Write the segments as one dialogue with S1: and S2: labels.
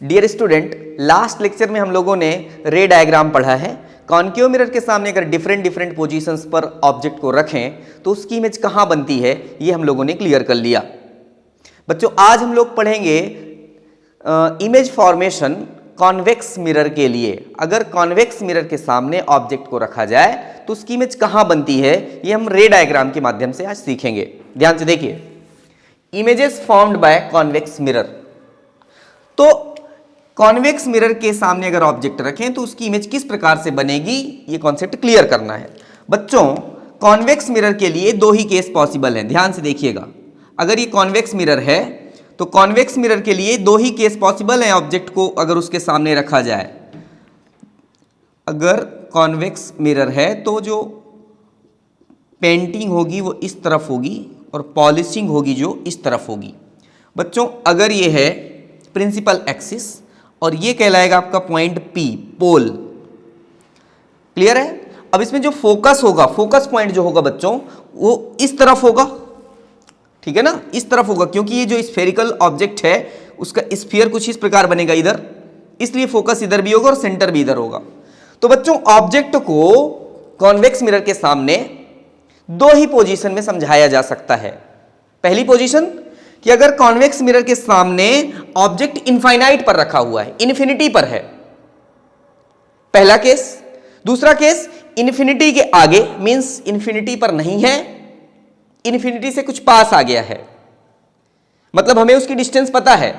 S1: Dear student, last lecture में हम लोगों ने रे डायग्राम पढ़ा है। कॉन्केव मिरर के सामने अगर डिफरेंट पोजीशंस पर ऑब्जेक्ट को रखें तो उसकी इमेज कहाँ बनती है, ये हम लोगों ने क्लियर कर लिया। बच्चों, आज हम लोग पढ़ेंगे इमेज फॉर्मेशन कॉन्वेक्स मिरर के लिए। अगर कॉन्वेक्स मिरर के सामने ऑब्जेक्ट को रखा जाए तो उसकी इमेज कहाँ बनती है, ये हम रे डायग्राम के माध्यम से आज सीखेंगे। ध्यान से देखिए, images formed by convex mirror. तो कॉन्वेक्स मिरर के सामने अगर ऑब्जेक्ट रखें तो उसकी इमेज किस प्रकार से बनेगी, ये कॉन्सेप्ट क्लियर करना है। बच्चों, कॉन्वेक्स मिरर के लिए दो ही केस पॉसिबल हैं, ध्यान से देखिएगा। अगर ये कॉन्वेक्स मिरर है तो कॉन्वेक्स मिरर के लिए दो ही केस पॉसिबल हैं ऑब्जेक्ट को अगर उसके सामने रखा जाए। अगर कॉन्वेक्स मिरर है तो जो पेंटिंग होगी वो इस तरफ होगी और पॉलिशिंग होगी जो इस तरफ होगी। बच्चों, अगर ये है प्रिंसिपल एक्सिस और ये कहलाएगा आपका पॉइंट P, पोल। क्लियर है? अब इसमें जो फोकस होगा, फोकस पॉइंट जो होगा बच्चों, वो इस तरफ होगा, ठीक है ना, इस तरफ होगा, क्योंकि ये जो स्फेरिकल ऑब्जेक्ट है उसका स्फीयर कुछ इस प्रकार बनेगा इधर, इसलिए फोकस इधर भी होगा और सेंटर भी इधर होगा। तो बच्चों, ऑब्जेक्ट को कॉन्वेक्स मिरर के सामने दो ही पोजीशन में समझाया जा सकता है। पहली पोजीशन कि अगर कॉन्वेक्स मिरर के सामने ऑब्जेक्ट इनफाइनाइट पर रखा हुआ है, इन्फिनिटी पर है, पहला केस। दूसरा केस, इन्फिनिटी के आगे, मींस इन्फिनिटी पर नहीं है, इन्फिनिटी से कुछ पास आ गया है, मतलब हमें उसकी डिस्टेंस पता है,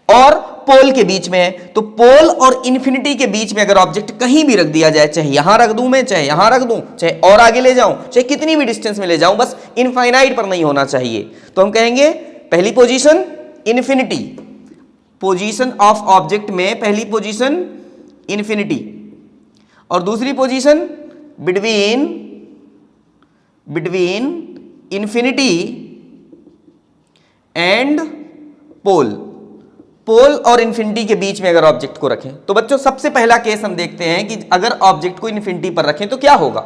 S1: और पोल के बीच में है। तो पोल और इन्फिनिटी के बीच में अगर ऑब्जेक्ट कहीं भी रख दिया जाए, चाहे यहां रख दूं मैं, चाहे यहां रख दूं, चाहे और आगे ले जाऊं, चाहे कितनी भी डिस्टेंस में ले जाऊं, बस इनफाइनाइट पर नहीं होना चाहिए। तो हम कहेंगे पहली position infinity, position of object में पहली पोजीशन इन्फिनिटी, और दूसरी position between infinity and pole, पोल और इन्फिनिटी के बीच में अगर ऑब्जेक्ट को रखें। तो बच्चों, सबसे पहला केस हम देखते हैं कि अगर ऑब्जेक्ट को इन्फिनिटी पर रखें तो क्या होगा।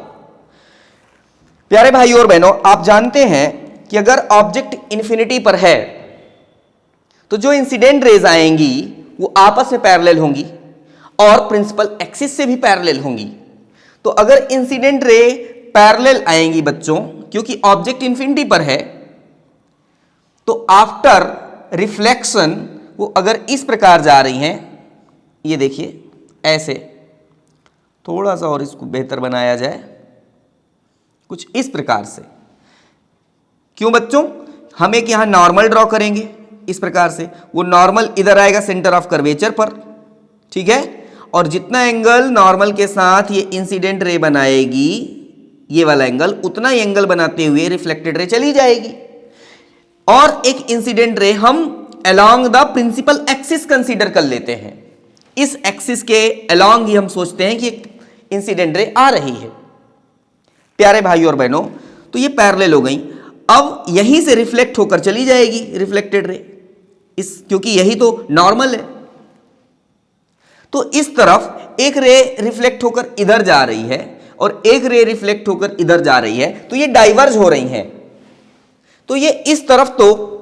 S1: प्यारे भाई और बहनों, आप जानते हैं कि अगर ऑब्जेक्ट इन्फिनिटी पर है तो जो इंसिडेंट रेज आएंगी वो आपस में पैरेलल होंगी और प्रिंसिपल एक्सिस से भी पैरेलल होंगी। तो अगर इंसिडेंट रे पैरेलल आएंगी बच्चों, क्योंकि ऑब्जेक्ट इन्फिनिटी पर है, तो आफ्टर रिफ्लेक्शन वो अगर इस प्रकार जा रही हैं, ये देखिए ऐसे, थोड़ा सा और इसको बेहतर बनाया जाए, कुछ इस प्रकार से। क्यों बच्चों? हम एक यहां नॉर्मल ड्रॉ करेंगे इस प्रकार से, वो नॉर्मल इधर आएगा सेंटर ऑफ कर्वेचर पर, ठीक है, और जितना एंगल नॉर्मल के साथ ये इंसिडेंट रे बनाएगी, ये वाला एंगल, उतना ही एंगल बनाते हुए रिफ्लेक्टेड रे चली जाएगी। और एक इंसिडेंट रे हम along the principal axis consider कर लेते हैं, इस एक्सिस के अलोंग ही हम सोचते हैं कि एक इंसिडेंट रे आ रही है। प्यारे भाई और बहनों, तो ये पैरेलल हो गई। अब यहीं से रिफ्लेक्ट होकर चली जाएगी रिफ्लेक्टेड रे, क्योंकि यही तो नॉर्मल है। तो इस तरफ एक रे रिफ्लेक्ट होकर इधर जा रही है और एक रे रिफ्लेक्ट होकर इधर जा रही है, तो ये डाइवर्ज हो रही हैं। तो ये इस तरफ तो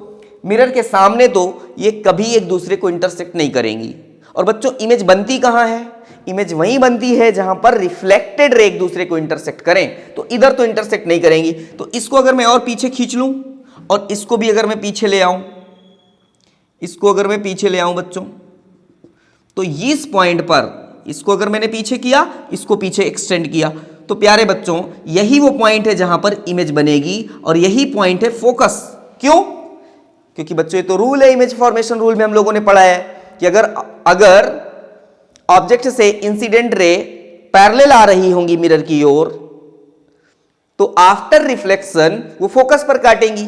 S1: मिरर के सामने तो ये कभी एक दूसरे को इंटरसेक्ट नहीं करेंगी। और बच्चों, इमेज बनती कहां है? इमेज वहीं बनती है जहां पर रिफ्लेक्टेड रे एक दूसरे को इंटरसेक्ट करें। तो इधर तो इंटरसेक्ट नहीं करेंगी। तो इसको अगर मैं और पीछे खींच लूं और इसको भी अगर मैं पीछे ले आऊं, इसको अगर मैं पीछे ले आऊं बच्चों, तो इस पॉइंट पर इसको अगर मैंने पीछे किया, इसको पीछे एक्सटेंड किया, तो प्यारे बच्चों, यही वो पॉइंट है जहां पर इमेज बनेगी और यही पॉइंट है फोकस। क्यों? क्योंकि बच्चों, ये तो रूल है, इमेज फॉर्मेशन रूल में हम लोगों ने पढ़ा है कि अगर ऑब्जेक्ट से इंसिडेंट रे पैरेलल आ रही होंगी मिरर की ओर, तो आफ्टर रिफ्लेक्शन वो फोकस पर काटेंगी।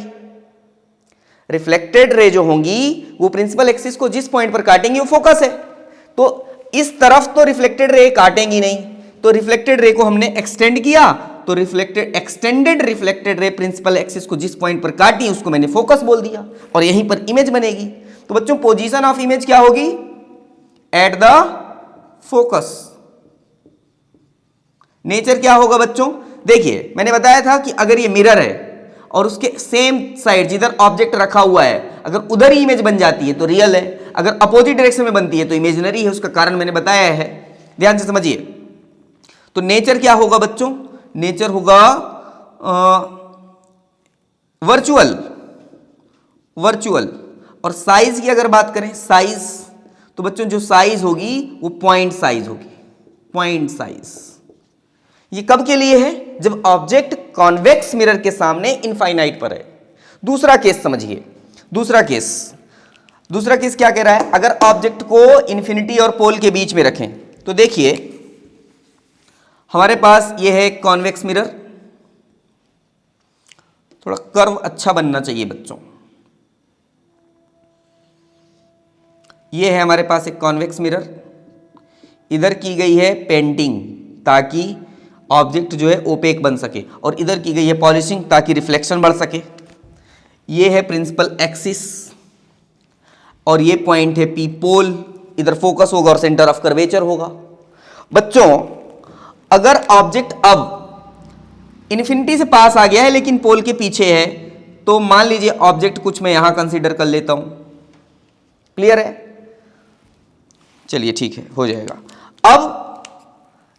S1: रिफ्लेक्टेड रे जो होंगी वो प्रिंसिपल एक्सिस को जिस पॉइंट पर काटेंगी वो फोकस है। तो इस तरफ तो रिफ्लेक्टेड रे काटेंगी नहीं, तो रिफ्लेक्टेड रे को हमने एक्सटेंड किया, तो extended reflected ray principal axis को जिस पॉइंट पर काटी उसको मैंने फोकस बोल दिया और यहीं पर इमेज बनेगी। तो बच्चों, पोजीशन ऑफ इमेज क्या होगी? At the focus. नेचर क्या होगा बच्चों? देखिए, मैंने बताया था कि अगर ये मिरर है और उसके सेम साइड जिधर ऑब्जेक्ट रखा हुआ है अगर उधर ही इमेज बन जाती है तो रियल है, अगर अपोजिट डायरेक्शन में बनती है तो इमेजिनरी है। उसका कारण मैंने बताया है, ध्यान से समझिए। तो नेचर क्या होगा बच्चों? नेचर होगा वर्चुअल। और साइज की अगर बात करें, साइज, तो बच्चों जो साइज होगी वो पॉइंट साइज होगी, पॉइंट साइज। ये कब के लिए है? जब ऑब्जेक्ट कॉन्वेक्स मिरर के सामने इनफाइनाइट पर है। दूसरा केस समझिए, दूसरा केस क्या कह रहा है? अगर ऑब्जेक्ट को इन्फिनिटी और पोल के बीच में रखें तो देखिए हमारे पास ये है कॉन्वेक्स मिरर, थोड़ा कर्व अच्छा बनना चाहिए बच्चों। ये है हमारे पास एक कॉन्वेक्स मिरर, इधर की गई है पेंटिंग ताकि ऑब्जेक्ट जो है ओपेक बन सके, और इधर की गई है पॉलिशिंग ताकि रिफ्लेक्शन बढ़ सके। ये है प्रिंसिपल एक्सिस और ये पॉइंट है पी पोल, इधर फोकस होगा और सेंटर ऑफ कर्वेचर होगा। बच्चों अगर ऑब्जेक्ट अब इन्फिनिटी से पास आ गया है लेकिन पोल के पीछे है, तो मान लीजिए ऑब्जेक्ट कुछ मैं यहां कंसीडर कर लेता हूं। क्लियर है? चलिए ठीक है, हो जाएगा। अब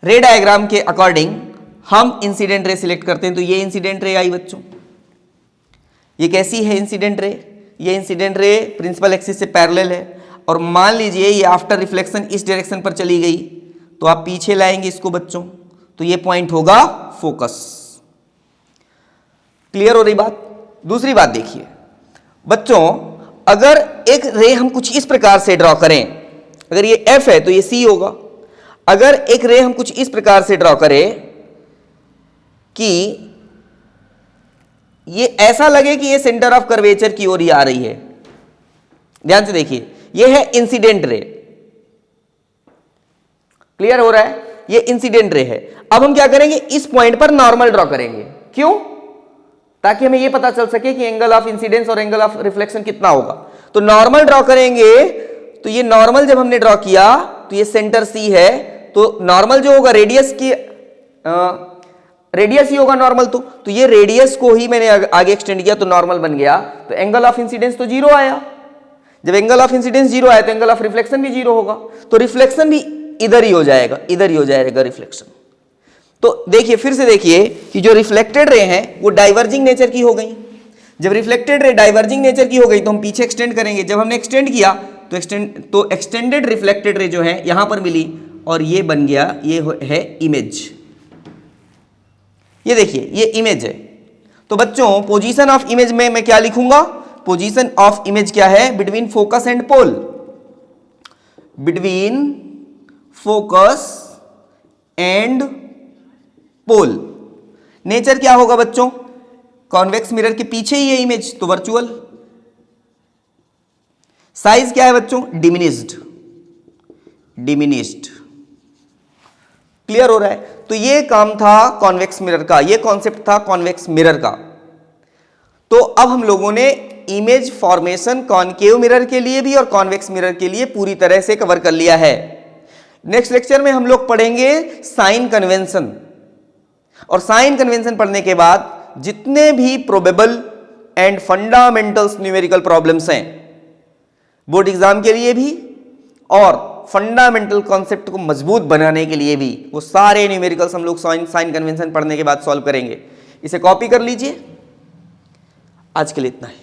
S1: रे डायग्राम के अकॉर्डिंग हम इंसिडेंट रे सिलेक्ट करते हैं, तो ये इंसिडेंट रे आई बच्चों। ये कैसी है इंसिडेंट रे? ये इंसिडेंट रे प्रिंसिपल एक्सिस से पैरेलल है, और मान लीजिए ये आफ्टर रिफ्लेक्शन इस डायरेक्शन पर चली गई, तो आप पीछे लाएंगे इसको बच्चों, तो ये पॉइंट होगा फोकस। क्लियर हो रही बात? दूसरी बात देखिए बच्चों, अगर एक रे हम कुछ इस प्रकार से ड्रॉ करें, अगर ये F है तो ये C होगा। अगर एक रे हम कुछ इस प्रकार से ड्रॉ करें कि ये ऐसा लगे कि ये सेंटर ऑफ कर्वेचर की ओर ही आ रही है, ध्यान से देखिए, ये है इंसिडेंट रे। क्लियर हो रहा है? ये इंसिडेंट रे है। अब हम क्या करेंगे? इस पॉइंट पर नॉर्मल ड्रॉ करेंगे। क्यों? ताकि हमें यह पता चल सके कि एंगल ऑफ इंसिडेंस और एंगल ऑफ रिफ्लेक्शन कितना होगा। तो नॉर्मल ड्रॉ करेंगे, तो ये नॉर्मल जब हमने ड्रॉ किया तो ये सेंटर सी है, तो नॉर्मल जो होगा रेडियस की रेडियस ही होगा नॉर्मल, तो ये रेडियस को ही मैंने आगे एक्सटेंड किया तो नॉर्मल बन गया, तो एंगल ऑफ इंसिडेंस तो जीरो आया। जब एंगल ऑफ इंसिडेंस जीरो आया तो एंगल ऑफ रिफ्लेक्शन भी जीरो होगा, तो रिफ्लेक्शन भी इधर ही हो जाएगा, इधर ही हो जाएगा रिफ्लेक्शन। तो देखिए फिर से देखिए कि जो रिफ्लेक्टेड रे हैं वो डाइवर्जिंग नेचर की हो गई। जब रिफ्लेक्टेड रे डाइवर्जिंग नेचर की हो गई तो हम पीछे एक्सटेंड करेंगे। जब हमने एक्सटेंड किया तो एक्सटेंडेड रिफ्लेक्टेड रे जो है यहां पर मिली, और ये बन गया, ये है इमेज। ये देखिए ये इमेज है। तो बच्चों पोजीशन ऑफ इमेज में मैं क्या लिखूंगा? पोजीशन ऑफ इमेज क्या है? Between focus and pole, between focus and pole. Nature क्या होगा बच्चों? कॉन्वेक्स मिरर के पीछे ही है इमेज, तो वर्चुअल। साइज क्या है बच्चों? डिमिनिस्ड। क्लियर हो रहा है? तो ये काम था कॉन्वेक्स मिरर का, ये कॉन्सेप्ट था कॉन्वेक्स मिरर का। तो अब हम लोगों ने इमेज फॉर्मेशन कॉनकेव मिरर के लिए भी और कॉन्वेक्स मिरर के लिए पूरी तरह से कवर कर लिया है। नेक्स्ट लेक्चर में हम लोग पढ़ेंगे साइन कन्वेंशन, और साइन कन्वेंशन पढ़ने के बाद जितने भी probable and fundamentals numerical problems हैं बोर्ड एग्जाम के लिए भी और फंडामेंटल कॉन्सेप्ट को मजबूत बनाने के लिए भी, वो सारे न्यूमेरिकल्स हम लोग साइन कन्वेंशन पढ़ने के बाद सॉल्व करेंगे। इसे कॉपी कर लीजिए। आज के लिए इतना ही।